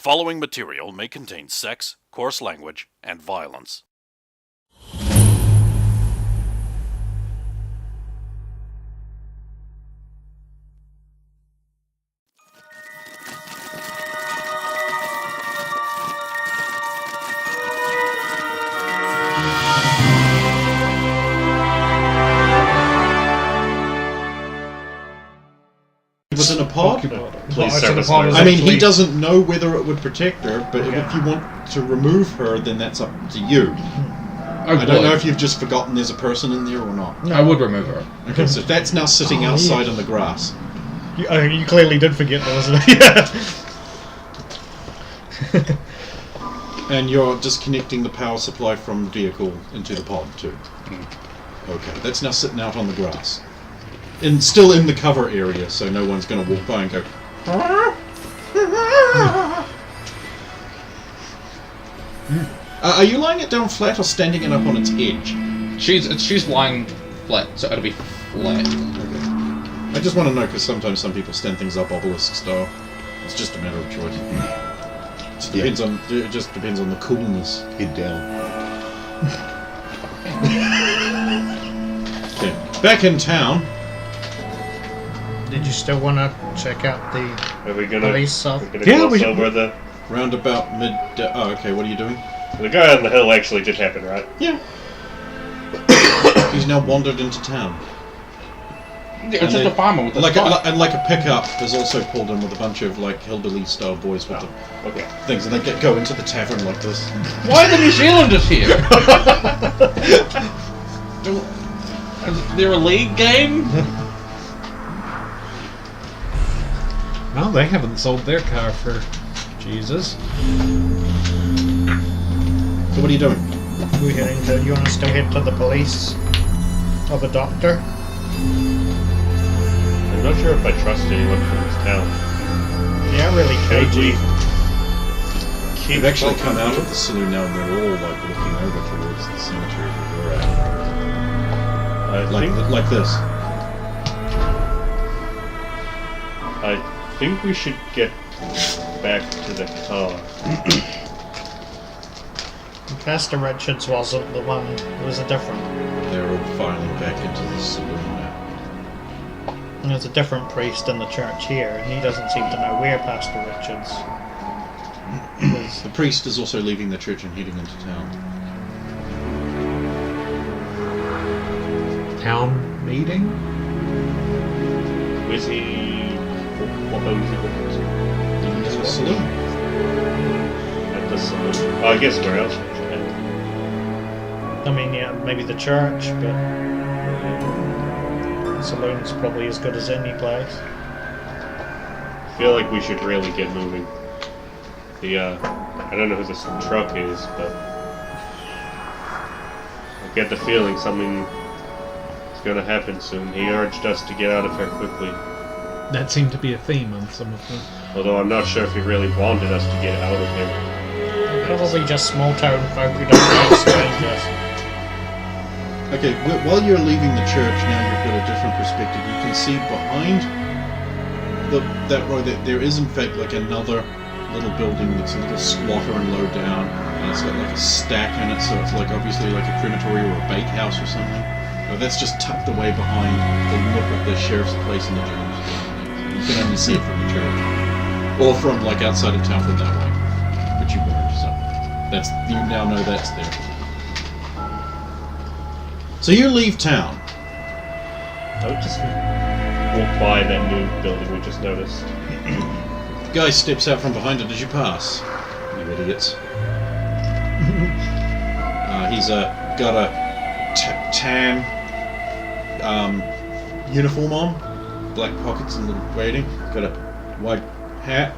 The following material may contain sex, coarse language, and violence. Within a pod? Please service I mean, he doesn't know whether it would protect her, but if you want to remove her, then that's up to you. I don't know if you've just forgotten there's a person in there or not. No. I would remove her. Okay, so that's now sitting outside in the grass. You clearly did forget that, wasn't it? And you're disconnecting the power supply from the vehicle into the pod, too. Okay, that's now sitting out on the grass. And still in the cover area, so no one's going to walk by and go... Are you lying it down flat or standing it up on its edge? She's lying flat, so it'll be flat. Okay. I just want to know, because sometimes some people stand things up obelisk style. It's just a matter of choice. It just depends on the coolness. Head down. Okay. Back in town. Did you still want to check out the police stuff? Gloss over the... Round about mid... oh, okay, what are you doing? The guy on the hill actually did happen, right? Yeah. He's now wandered into town. Yeah, it's just a farmer with a and like a pickup has also pulled in with a bunch of like hillbilly style boys with the things, and they go into the tavern like this. Why are the New Zealanders here? Is there a league game? Well, they haven't sold their car for Jesus. So what are you doing? You want to still head to the police? Or the doctor? I'm not sure if I trust anyone from this town. Yeah, really cagey. They've actually come out of the saloon now and they're all like looking over towards the cemetery that we're at. Like this. I think we should get back to the car. Pastor Richards wasn't the one. It was a different... They're all filing back into the saloon now. There's a different priest in the church here, and he doesn't seem to know where Pastor Richards is. The priest is also leaving the church and heading into town. Town meeting? Where's he... What was he going to? Into the saloon. At the saloon. Oh, I guess where else? I mean, yeah, maybe the church, but the saloon's probably as good as any place. I feel like we should really get moving. I don't know who this truck is, but I get the feeling something is going to happen soon. He urged us to get out of here quickly. That seemed to be a theme on some of them. Although I'm not sure if he really wanted us to get out of here. Probably just small town folk who don't know strangers. Okay, while you're leaving the church, now you've got a different perspective. You can see behind that road that there is in fact like another little building that's a little squatter and low down, and it's got like a stack in it, so it's like obviously like a crematory or a bakehouse or something. But that's just tucked away behind the look of the sheriff's place in the Jones. You can only see it from the church, or from like outside of town from that way, but you weren't. So you now know that's there. So you leave town. I would just walk by that new building we just noticed. The guy steps out from behind it as you pass. You idiots. He's got a tan uniform on, black pockets and little braiding. Got a white hat.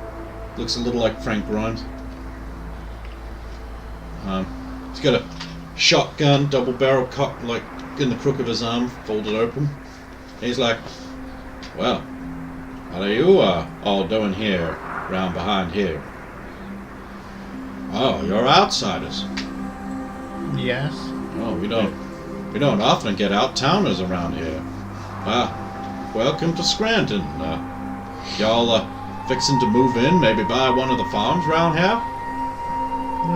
Looks a little like Frank Grimes. He's got a shotgun, double barrel cocked like in the crook of his arm, folded open. He's like, well, what are you all doing here, round behind here? Oh, you're outsiders. Yes. Oh, we don't often get out-towners around here. Welcome to Scranton. Y'all fixing to move in? Maybe buy one of the farms round here?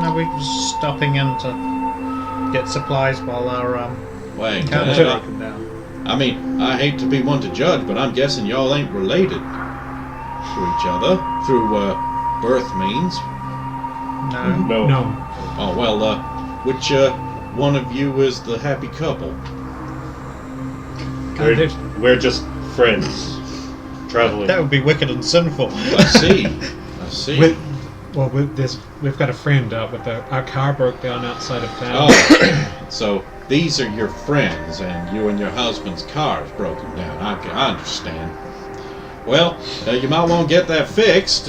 No, we're just stopping in to get supplies while our Wait, cabin's I broken down. mean, I hate to be one to judge, but I'm guessing y'all ain't related to each other through birth means. No. No. Oh well, which one of you is the happy couple? We're just friends. Traveling. That would be wicked and sinful. I see. I see. We've got a friend with our car broke down outside of town. Oh, so these are your friends, and you and your husband's car is broken down. I understand. Well, you might want to get that fixed.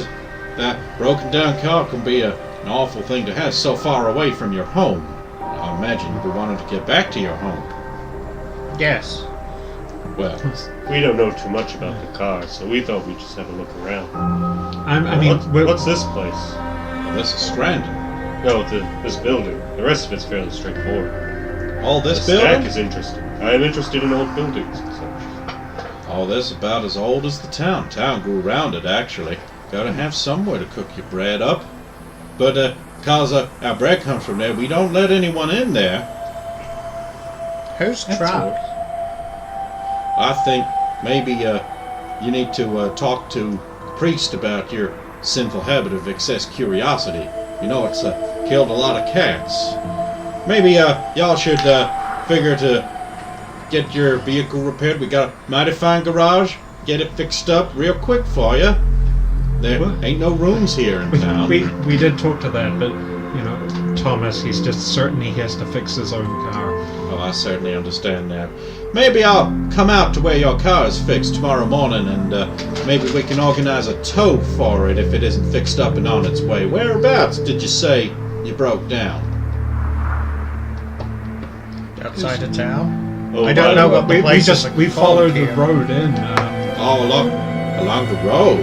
That broken down car can be an awful thing to have so far away from your home. I imagine you'll be wanting to get back to your home. Yes. Well, We don't know too much about the car, so we thought we'd just have a look around. What's What's this place? this is Scranton. No, this building. The rest of it's fairly straightforward. All this The stack building? is interesting. I am interested in old buildings and such. All this about as old as the town. Town grew around it, actually. Gotta have somewhere to cook your bread up. But, cause our bread comes from there, we don't let anyone in there. Who's That's Prog? I think maybe you need to talk to the priest about your sinful habit of excess curiosity. You know, it's killed a lot of cats. Maybe y'all should figure to get your vehicle repaired. We got a mighty fine garage. Get it fixed up real quick for you. There ain't no rooms here in town. we did talk to that, but Thomas, he's just certain he has to fix his own car. Oh, I certainly understand that. Maybe I'll come out to where your car is fixed tomorrow morning, and maybe we can organize a tow for it if it isn't fixed up and on its way. Whereabouts did you say you broke down? Outside of town? Oh, I don't know what the We places are we followed called the here. road in. Oh, along the road.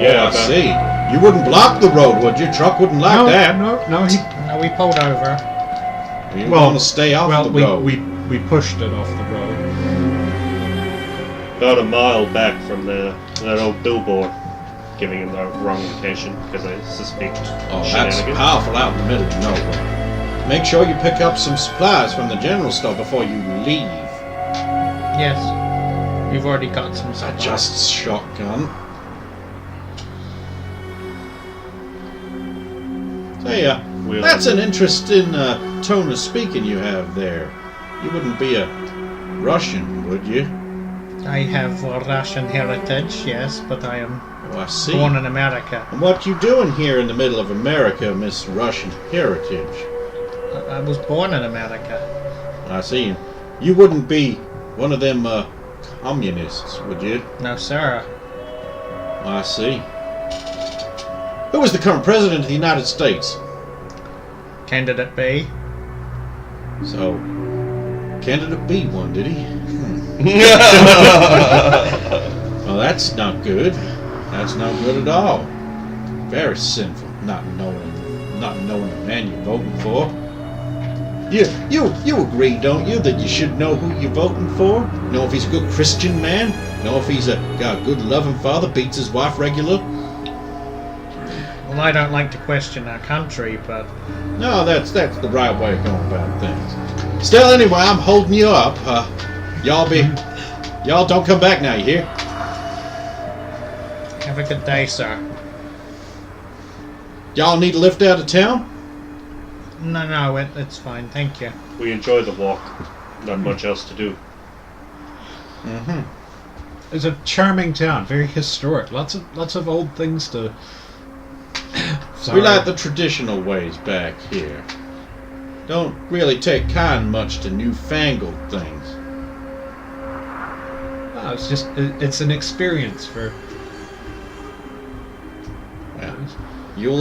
Yeah, I see. You wouldn't block the road, would you? Truck wouldn't like that. No. No, we pulled over. You want to stay off the road. we pushed it off the road. about a mile back from that old billboard, giving him the wrong location because I suspect Oh, that's shenanigans. powerful out in the middle of nowhere. Make sure you pick up some supplies from the general store before you leave. Yes. We've already got some supplies. Just shotgun. Hey, We'll- that's an interesting tone of speaking you have there. You wouldn't be a Russian, would you? I have a Russian heritage, yes, but I am Oh, I see. born in America. And what you doing here in the middle of America, Miss Russian Heritage? I was born in America. I see. You wouldn't be one of them communists, would you? No, sir. I see. Who is the current president of the United States? Candidate B. So, candidate B won, did he? Well, that's not good. That's not good at all. Very sinful, not knowing the man you're voting for. You agree, don't you, that you should know who you're voting for? Know if he's a good Christian man? Know if he's got a good loving father, beats his wife regular? Well, I don't like to question our country, but No, that's the right way of going about things. Still, anyway, I'm holding you up. Y'all don't come back now, you hear? have a good day, sir. Y'all need to lift out of town? No, it's fine, thank you. We enjoy the walk. Not much else to do. Mm-hmm. It's a charming town, very historic. Lots of old things to. We like the traditional ways back here. Don't really take kind much to newfangled things. No, it's an experience for. Well, you'll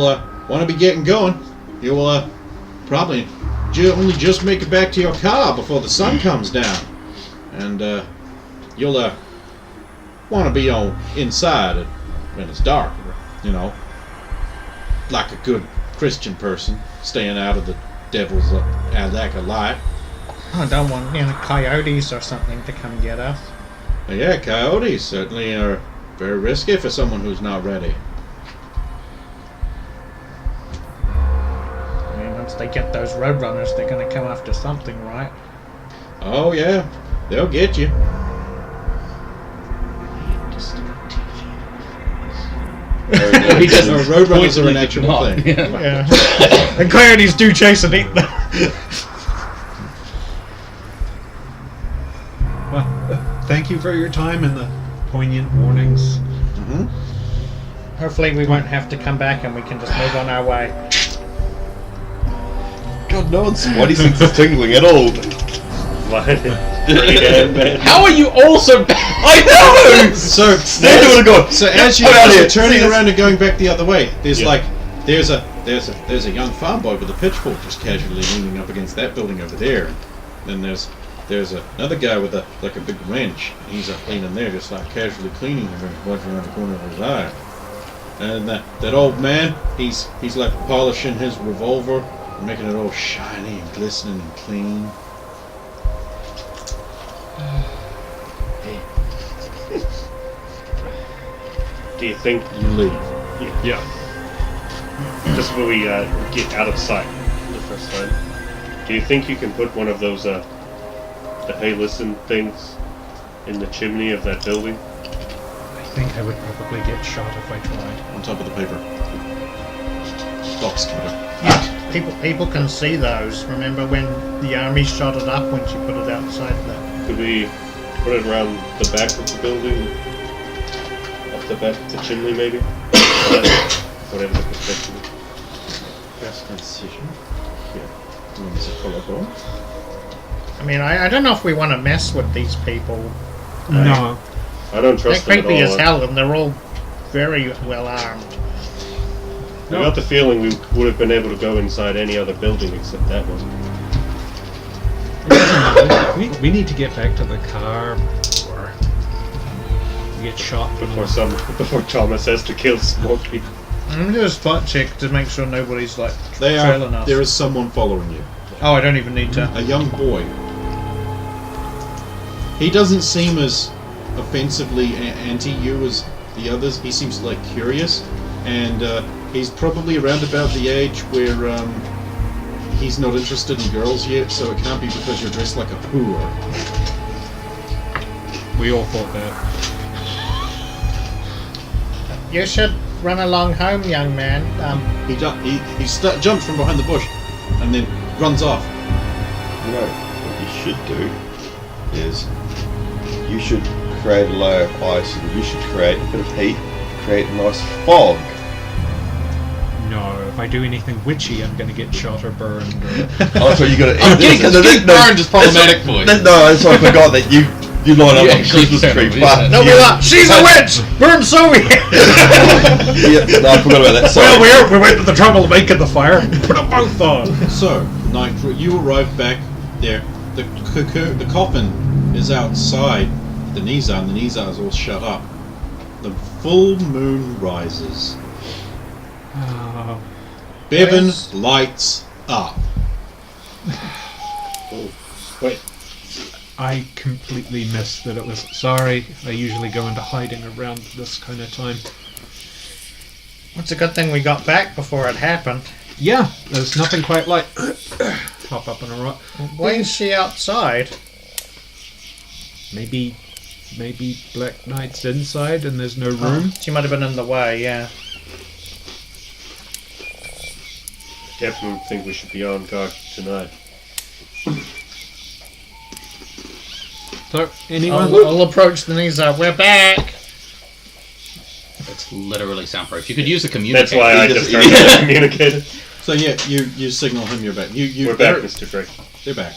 want to be getting going. You'll probably only just make it back to your car before the sun comes down, and you'll want to be on inside when it's dark. You know, like a good Christian person, staying out of the devil's lack of light. I don't want coyotes or something to come get us. Yeah, coyotes certainly are very risky for someone who's not ready. I mean, once they get those roadrunners, they're going to come after something, right? Oh yeah, they'll get you. He just No, roadrunners are an actual not. thing. Yeah. And coyotes do chase and eat them. Well, thank you for your time and the poignant warnings. Mm-hmm. Hopefully we won't have to come back and we can just move on our way. God, no one's spidey sense is tingling at all. Pretty damn bad. How are you all so bad? I know! So as you're turning around and going back the other way, there's Yeah. like there's a young farm boy with a pitchfork just casually leaning up against that building over there. Then there's another guy with a big wrench. He's cleaning there, just like casually cleaning and watching around the corner of his eye. And that old man, he's like polishing his revolver, making it all shiny and glistening and clean. Do you think, You leave. Yeah. just when we get out of sight the first time, do you think you can put one of those the hey listen things in the chimney of that building? I think I would probably get shot if I tried. On top of the paper. Box cutter. People can see those. Remember when the army shot it up once you put it outside the... Could we put it around the back of the building? Up the back of the chimney, maybe? Whatever the perspective is. Press decision. Yeah. It's a collarbone. I mean, I don't know if we want to mess with these people. No. I don't They're trust them at creepy as all. hell and they're all very well armed. I got the feeling we would have been able to go inside any other building except that one. We need to get back to the car before we get shot. Before Thomas has to kill Smokey. I'm gonna do a spot check to make sure nobody's like trailing us. There is someone following you. Oh, I don't even need to. A young boy. He doesn't seem as offensively anti you as the others. He seems like curious, and he's probably around about the age where he's not interested in girls yet. So it can't be because you're dressed like a whore. We all thought that. You should run along home, young man. He jumps from behind the bush, and then runs off. You know, what you should do is you should create a layer of ice and you should create a bit of heat, create a nice fog. No, if I do anything witchy, I'm going to get shot or burned. Or... Oh, that's what you got to. Getting burned is problematic for you. No, that's why I forgot that you line up Yeah, on the Christmas tree. But No, we're not. She's a witch! Burn Soviet! yeah, no, I forgot about that. Sorry. Well, we went to the trouble of making the fire. Put them both on. So, Nitro, you arrive back there. The coffin is outside the Nizar, and the Nizar is all shut up. The full moon rises. Bevan Yes. lights up. Oh, wait. I completely missed that it was... Sorry, I usually go into hiding around this kind of time. It's a good thing we got back before it happened. Yeah, there's nothing quite like... Pop up on a rock. Why is she outside? Maybe Black Knight's inside and there's no room. Oh, she might have been in the way, yeah. Definitely think we should be on guard tonight. So, anyone? I'll approach the Nizar. We're back! It's literally soundproof. You could use a That's communicator. why I just turned to communicator. So yeah, you signal him you're back. We're back, Mr. Drake. They're back.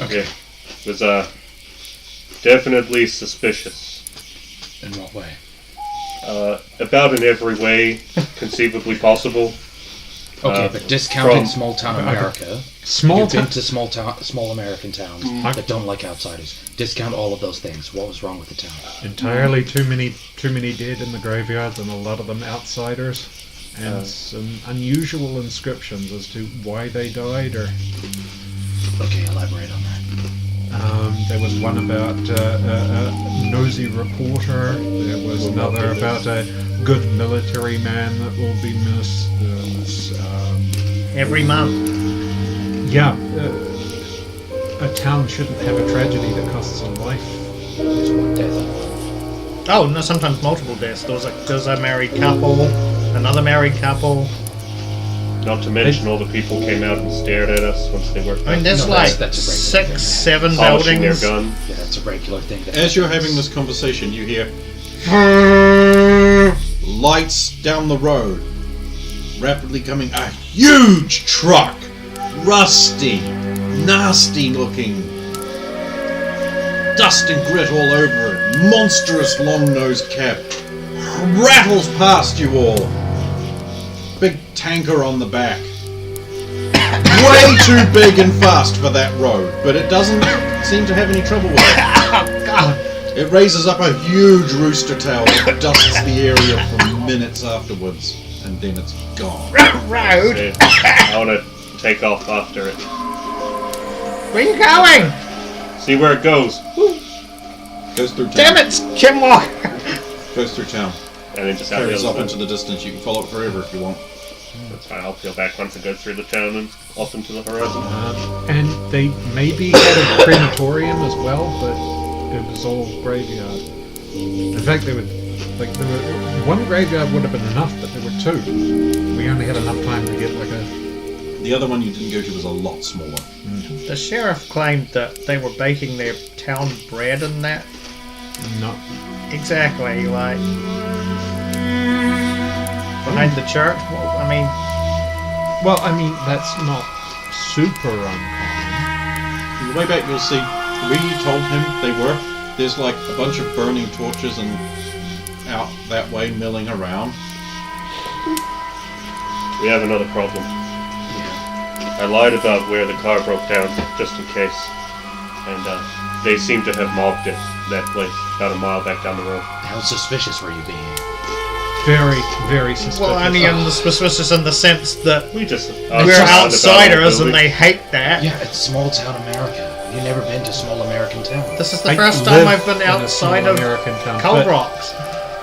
Okay. It was definitely suspicious. In what way? About in every way conceivably possible. Okay, but discounting from- small town America. Small You've been town. to small American towns that don't like outsiders. Discount all of those things. What was wrong with the town? Entirely too many dead in the graveyards, and a lot of them outsiders, and some unusual inscriptions as to why they died. Or Okay, elaborate on that. There was one about a nosy reporter. There was another about a good military man that will be missed. There was, Every month. yeah, a town shouldn't have a tragedy that costs a life. There's one death. Oh, no, sometimes multiple deaths. There's a married couple, another married couple. Not to mention all the people came out and stared at us once they were I mean, there's No, like that's a regular 6, thing. 7 polishing their buildings. gun. Yeah, that's a regular thing. As you're having this conversation, you hear lights down the road, rapidly coming. A huge truck, rusty, nasty looking, dust and grit all over it. Monstrous long-nosed cab rattles past you all. Big tanker on the back. Way too big and fast for that road, but it doesn't seem to have any trouble with it. It raises up a huge rooster tail that dusts the area for minutes afterwards, and then it's gone. Road? I want to take off after it. Where you going? See where it goes. Goes through town. Damn it, Chimwalk! Goes through town. And then just out the Carries other off side. into the distance. You can follow it forever if you want. That's fine. I'll peel back once it goes through the town and off into the horizon. And they maybe had a crematorium as well, but it was all graveyard. In fact, there were one graveyard would have been enough, but there were two. We only had enough time to get like a. The other one you didn't go to was a lot smaller. The sheriff claimed that they were baking their town bread and that. Not. Exactly, like behind the church. Well, I mean, Well, I mean that's not super uncommon. On the way back, you'll see where you told him they were. There's like a bunch of burning torches and out that way milling around. We have another problem. I lied about where the car broke down, just in case. And they seem to have mobbed it, that place, about a mile back down the road. How suspicious were you being? Very, very suspicious. well, I mean, suspicious in the sense that We just... we're outsiders and they hate that. Yeah, it's small town America. You've never been to small American town. This is the I first time lived I've been in a outside small of American town, Cold but- Rocks.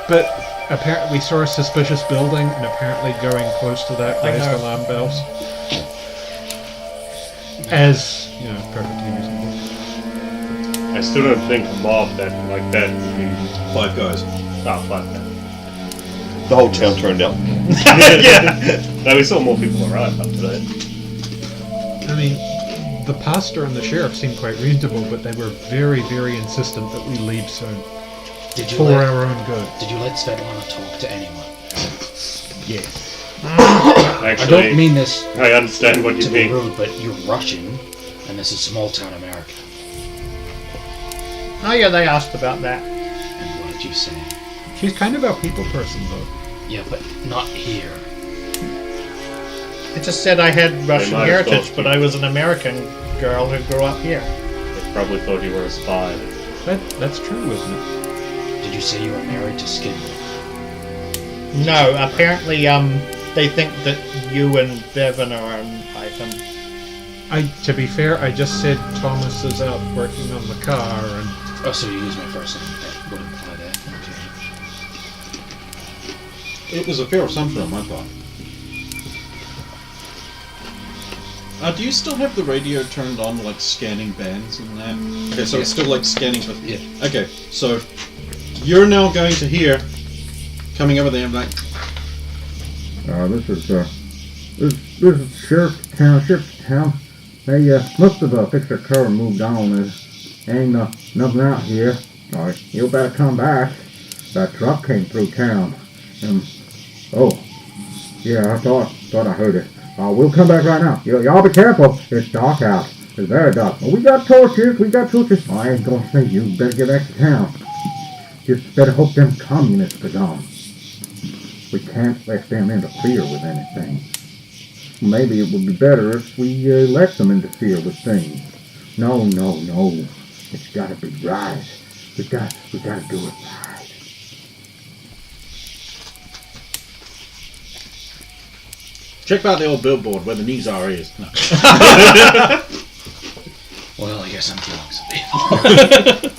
But apparently, we saw a suspicious building, and apparently going close to that I raised know. alarm bells. As you know, perfectly reasonable. I still don't think a mob that like that. I mean, 5 guys. oh, fuck that. The whole town turned out. Yeah. No, we saw more people arrive up to that. I mean, the pastor and the sheriff seemed quite reasonable, but they were very, very insistent that we leave soon Did you for let our own good. Did you let Svetlana talk to anyone? Yes. I Actually, don't mean this I understand what you to be mean. rude, but you're Russian, and this is small town America. Oh yeah, they asked about that. And what did you say? She's kind of our people person, though. Yeah, but not here. I just said I had Russian might as well heritage, but I was an American girl who grew up here. They probably thought you were a spy. That's true, isn't it? Did you say you were married to Skinner? No, apparently, they think that you and Bevan are in Python. To be fair, I just said Thomas is out working on the car, and Oh, so you used my first name. That would imply that. Okay. It was a fair assumption on my part. Do you still have the radio turned on, like scanning bands and that? Okay, so it's still like scanning for. Yeah. Okay, so you're now going to hear coming over there, like, This is Sheriff's Town. They must have fixed their car and moved on. There ain't nothing out here. All right, you better come back. That truck came through town. Oh, yeah, I thought I heard it. We'll come back right now. Y'all be careful. It's dark out. It's very dark. Well, we got torches. I ain't gonna say you better get back to town. Just better hope them communists are gone. We can't let them interfere with anything. Maybe it would be better if we let them interfere with things. No. It's gotta be right. We gotta do it right. check out the old billboard where the knees are is. No. Well, I guess I'm killing some people.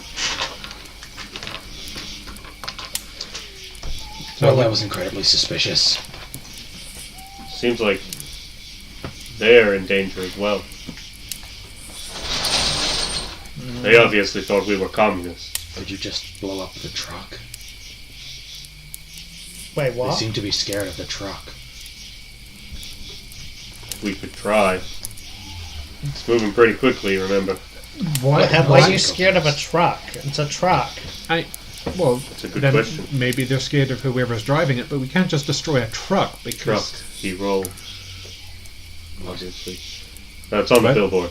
Well, that was incredibly suspicious. Seems like they're in danger as well. They obviously thought we were communists. Could you just blow up the truck? Wait, They what? seem to be scared of the truck. We could try. It's moving pretty quickly, remember? Why Why are you scared of a truck? It's a truck. Well, That's a good then question. maybe they're scared of whoever's driving it, but we can't just destroy a truck Truck, because he rolled. Obviously. That's on the What? billboard.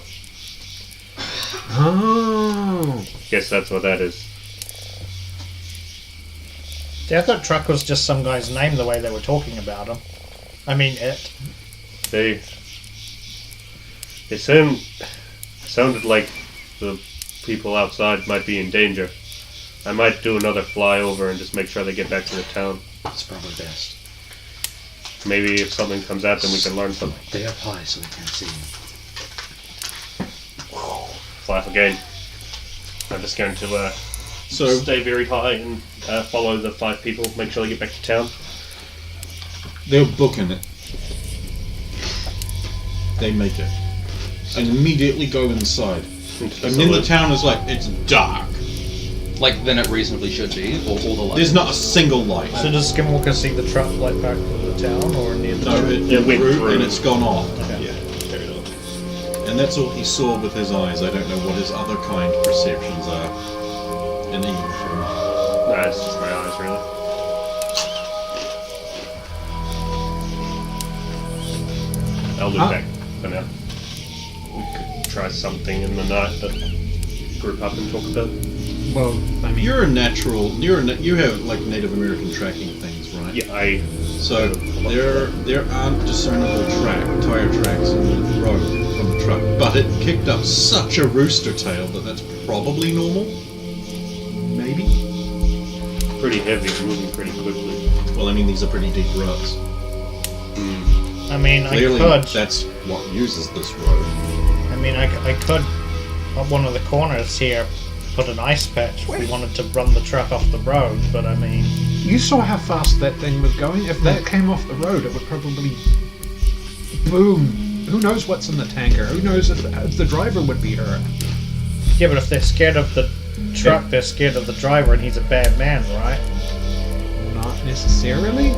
Oh, Guess that's what that is. I thought truck was just some guy's name the way they were talking about him. I mean, it. They sounded like the people outside might be in danger. I might do another flyover and just make sure they get back to the town. That's probably best. Maybe if something comes at them, we can learn something. They up high so they can't see you. Flap again. I'm just going to So stay very high and follow the 5 people. Make sure they get back to town. they're booking it. They make it. And immediately go inside. And then the town is like, it's dark. Like then it reasonably should be, or all the lights. There's not a single light. So does Skinwalker see the truck like back to the town or near the No, town? it went through and it's gone off. Okay. Yeah, carried on. And that's all he saw with his eyes. I don't know what his other kind perceptions are. And even from Nah, it's just my eyes, really. I'll look back for now. We could try something in the night, but group up and talk about it. well, I mean, you're a natural. You have like Native American tracking things, right? Yeah, So there aren't discernible tire tracks in the road from the truck, but it kicked up such a rooster tail that that's probably normal. Maybe. pretty heavy, moving pretty quickly. Well, I mean these are pretty deep ruts. I mean, Clearly, I could. that's what uses this road. I mean, I could, at one of the corners here, put an ice patch if we wanted to run the truck off the road, but I mean... you saw how fast that thing was going. If that came off the road, it would probably boom. Who knows what's in the tanker? Who knows if the driver would be hurt? Yeah, but if they're scared of the truck, they're scared of the driver, and he's a bad man, right? Not necessarily.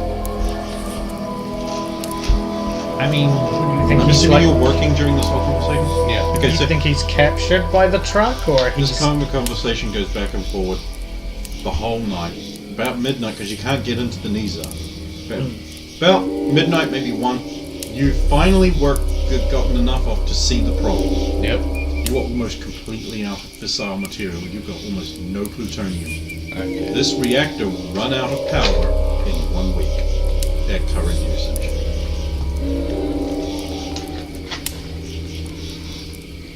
I mean, You think I'm he's assuming like... you're working during this whole conversation? Yeah. Okay, You so think he's captured by the truck, or he's... this kind of conversation goes back and forward the whole night. About midnight, because you can't get into the Niza. About midnight, maybe 1, you finally gotten enough off to see the problem. Yep. You are almost completely out of fissile material. You've got almost no plutonium. Okay. This reactor will run out of power in 1 week at current usage.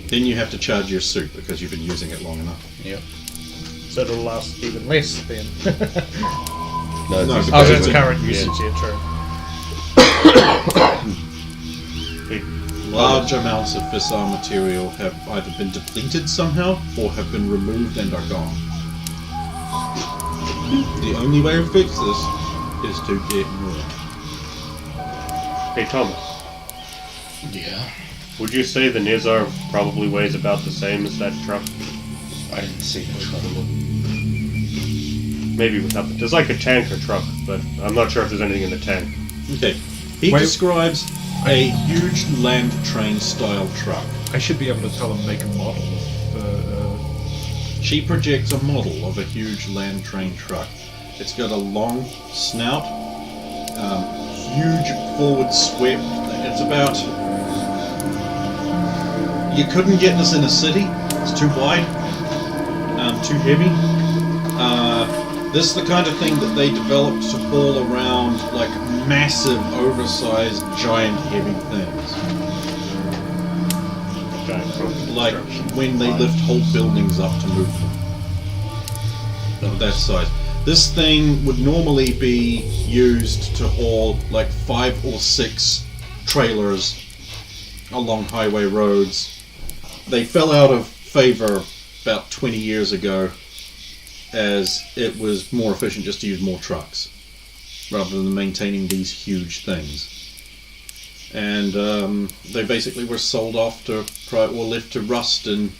Then you have to charge your suit because you've been using it long enough. Yep. So it'll last even less, then. No, No, it's because Oh, it's that's a- current usage, yeah, true. Large amounts of fissile material have either been depleted somehow or have been removed and are gone. The only way to fix this is to get more. Hey, Thomas, Yeah. would you say the Nizar probably weighs about the same as that truck? I didn't see the truck. Maybe without the... There's like a tanker truck, but I'm not sure if there's anything in the tank. Okay. He Wait. describes a huge land train style truck. I should be able to tell him make a model. She projects a model of a huge land train truck. It's got a long snout, huge forward swept. It's about... You couldn't get this in a city. It's too wide, too heavy. This is the kind of thing that they developed to haul around like massive, oversized, giant, heavy things. Giant truck. Like when they lift whole buildings up to move them. Of that size. This thing would normally be used to haul like 5 or 6 trailers along highway roads. They fell out of favour about 20 years ago, as it was more efficient just to use more trucks rather than maintaining these huge things. And they basically were sold off to left to rust in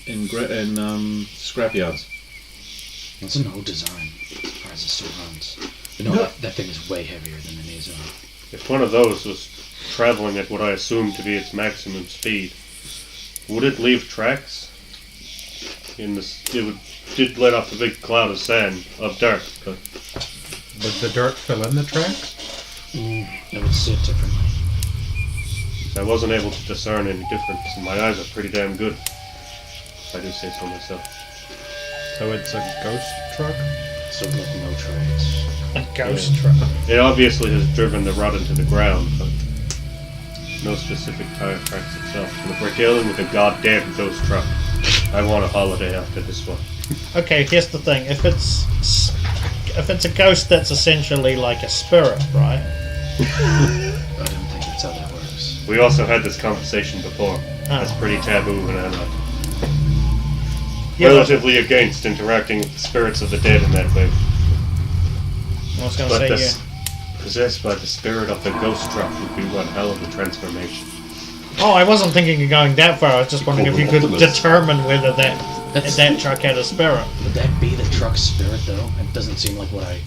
scrapyards. It's an old design, as far as it still runs. But no, No. that thing is way heavier than the Nizar. If one of those was traveling at what I assume to be its maximum speed, would it leave tracks? Did let off a big cloud of sand, of dirt, but Would the dirt fill in the tracks? It would sit differently. I wasn't able to discern any difference, and my eyes are pretty damn good, if I do say so myself. So it's a ghost truck? So with no tracks. A ghost truck. It obviously has driven the rod into the ground, but no specific tire tracks itself. And if we're dealing with a goddamn ghost truck, I want a holiday after this one. Okay, here's the thing. If it's a ghost, that's essentially like a spirit, right? I don't think that's how that works. We also had this conversation before. That's pretty taboo, and I'm Yeah, relatively against interacting with the spirits of the dead in that way. I was going to But say, this, possessed by the spirit of the ghost truck would be one hell of a transformation. Oh, I wasn't thinking of going that far. I was just wondering if you could determine whether that truck had a spirit. Would that be the truck's spirit, though? It doesn't seem like what I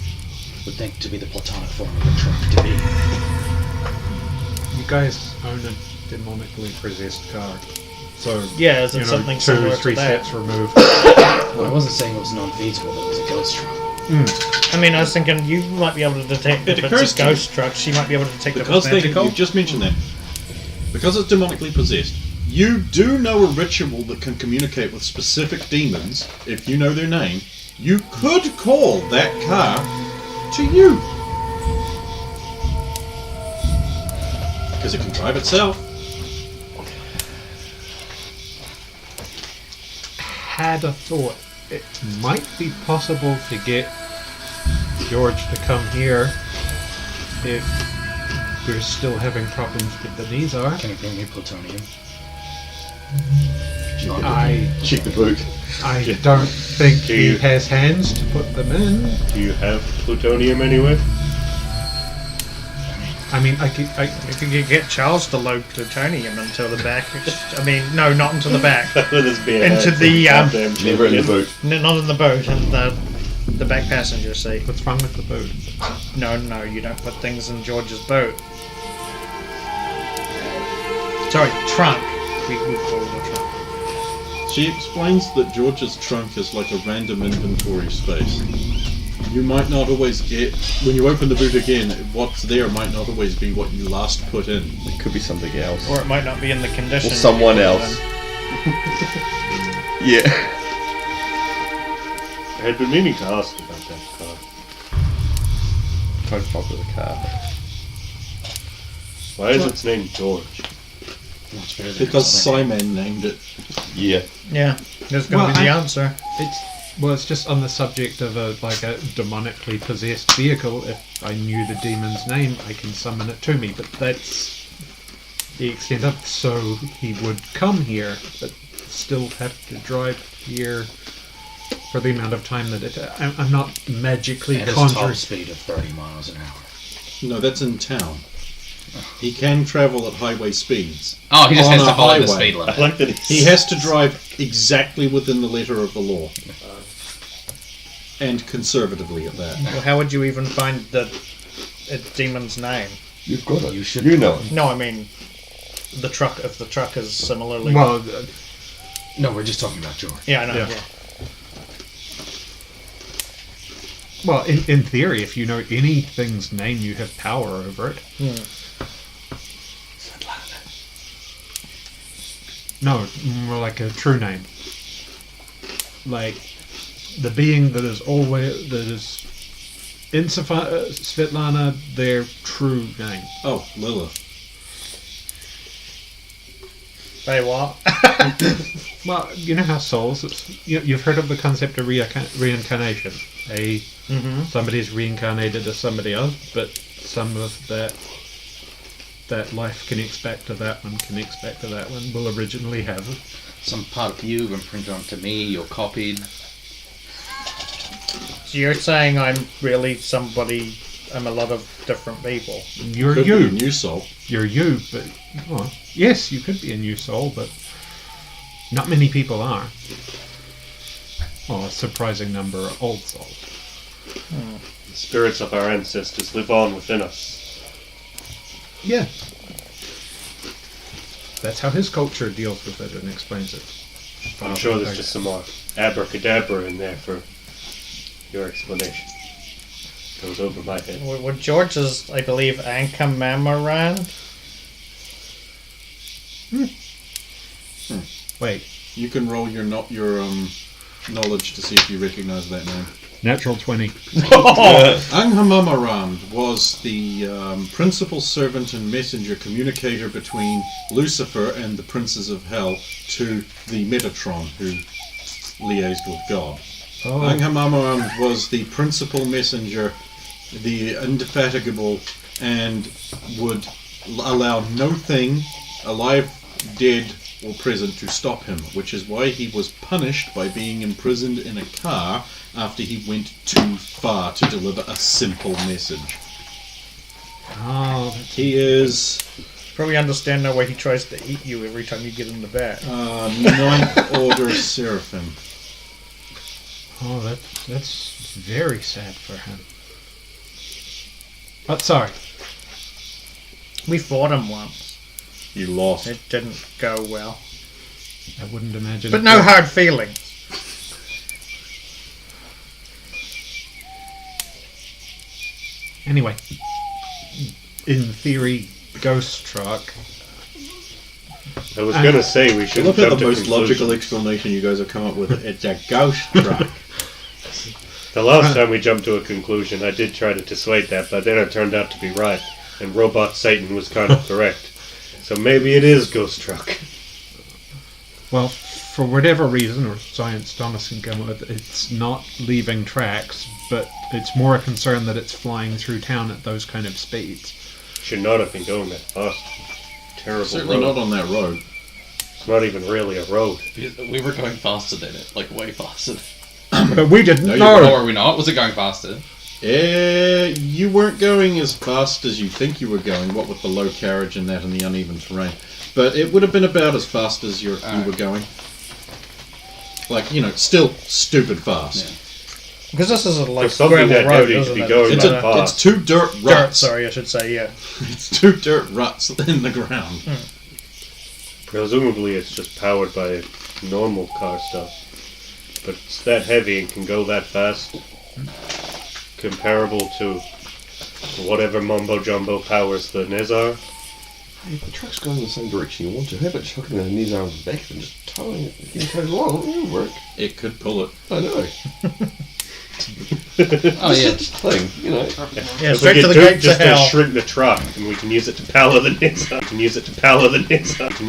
would think to be the platonic form of a truck to be. You guys own a demonically possessed car. So, Yeah, is it something 2 similar or to 3 that? sets removed. Well, I wasn't saying it was non-feasible that it was a ghost truck. I mean, I was thinking you might be able to detect It if occurs it's a to me. ghost truck. She might be able to detect if Because it's magical. you've just mentioned that. Because it's demonically possessed, you do know a ritual that can communicate with specific demons. If you know their name, you could call that car to you. Because it can drive itself. Had a thought. It might be possible to get George to come here if we're still having problems with the Nizar. Can you bring me plutonium? Check the boot. I don't think Do he you- has hands to put them in. Do you have plutonium anyway? I mean, I could. If you could get Charles to load plutonium into the back. I mean, no, not into the back. Let us be Into the, goddamn Never in the champion. boot. Not in the boat, in the back passenger seat. What's wrong with the boat? No, you don't put things in George's boat. Sorry, trunk. We call it a trunk. She explains that George's trunk is like a random inventory space. You might not always get, when you open the boot again, what's there might not always be what you last put in. It could be something else. Or it might not be in the condition. Or someone you put it else. in. Yeah. I had been meaning to ask about that car. Don't fuck with a car. Why is its name George? Much better than Because something. Simon named it. Yeah. Yeah, that's going to Well, be the I- answer. It's just on the subject of a demonically possessed vehicle. If I knew the demon's name, I can summon it to me. But that's the extent of. So he would come here, but still have to drive here for the amount of time that it. I'm not magically At his top conjuring. speed of 30 miles an hour. No, that's in town. He can travel at highway speeds. Oh, he just On has a to follow the highway. speed I limit. like that He has to drive exactly within the letter of the law. And conservatively at that. Well, how would you even find the demon's name? You've got it. You should You know it. No, I mean the truck. If the truck is similarly. Well, No, we're just talking about George. yeah, I know. Yeah. Yeah. well, in theory, if you know anything's name, you have power over it. No, more like a true name. Like the being that is in Svetlana, their true name. Oh, Lilith. Say what? Well, you know how souls. You've heard of the concept of reincarnation. Somebody's reincarnated as somebody else, but some of that that life connects back to that one, connects back to that one, will originally have. Some part of you imprinted onto me or copied. So you're saying I'm really somebody, I'm a lot of different people. You're Could you. be a new soul. You're you, but well, yes, you could be a new soul, but not many people are. Well, a surprising number are old souls. The spirits of our ancestors live on within us. Yeah. That's how his culture deals with it and explains it. I'm sure there's just some more abracadabra in there for your explanation. Goes over my head. With George's, I believe, Ankamamaran. Wait, You can roll your knowledge to see if you recognise that name. natural 20. Anghamamaram was the principal servant and messenger communicator between Lucifer and the princes of hell to the Metatron, who liaised with God. Oh, Anghamamaram was the principal messenger, the indefatigable, and would allow no thing, alive, dead, or present, to stop him, which is why he was punished by being imprisoned in a car after he went too far to deliver a simple message. oh, He is Probably understand now why he tries to eat you every time you get in the back. ninth order seraphim. oh, that's very sad for him. But sorry, We fought him once. You lost. It didn't go well. I wouldn't imagine. But it no would. hard feelings. Anyway, in theory, Ghost Truck. I was gonna say we should Look jump at the to most logical conclusions. explanation you guys have come up with. It's a ghost truck. The last time we jumped to a conclusion, I did try to dissuade that, but then it turned out to be right, and Robot Satan was kind of correct. So maybe it is Ghost Truck. Well, for whatever reason, or science Thomas can come with, it's not leaving tracks, but it's more a concern that it's flying through town at those kind of speeds. Should not have been going that fast. Terrible Certainly road. not on that road. It's not even really a road. We were going faster than it, like way faster. But we didn't No, you know. Or were we not? Was it going faster? You weren't going as fast as you think you were going, what with the low carriage and that and the uneven terrain. But it would have been about as fast as you were going. Like, still stupid fast. Because this is a like For something gravel that road, heavy to isn't be it? going It's that not a- fast. It's two dirt Dirt, ruts. sorry, I should say, yeah. It's two dirt ruts in the ground. Presumably it's just powered by normal car stuff. But it's that heavy and can go that fast. Comparable to whatever mumbo jumbo powers the Nizar. If the truck's going in the same direction you want to, how about chucking the knees out the back and just towing it, getting towed along? It would work. It could pull it. I know. Oh yeah. Such a thing, Yeah, If straight we to the get gates just of hell. to shrink the truck, and we can use it to power the Nizar. We can use it to power the Nizar.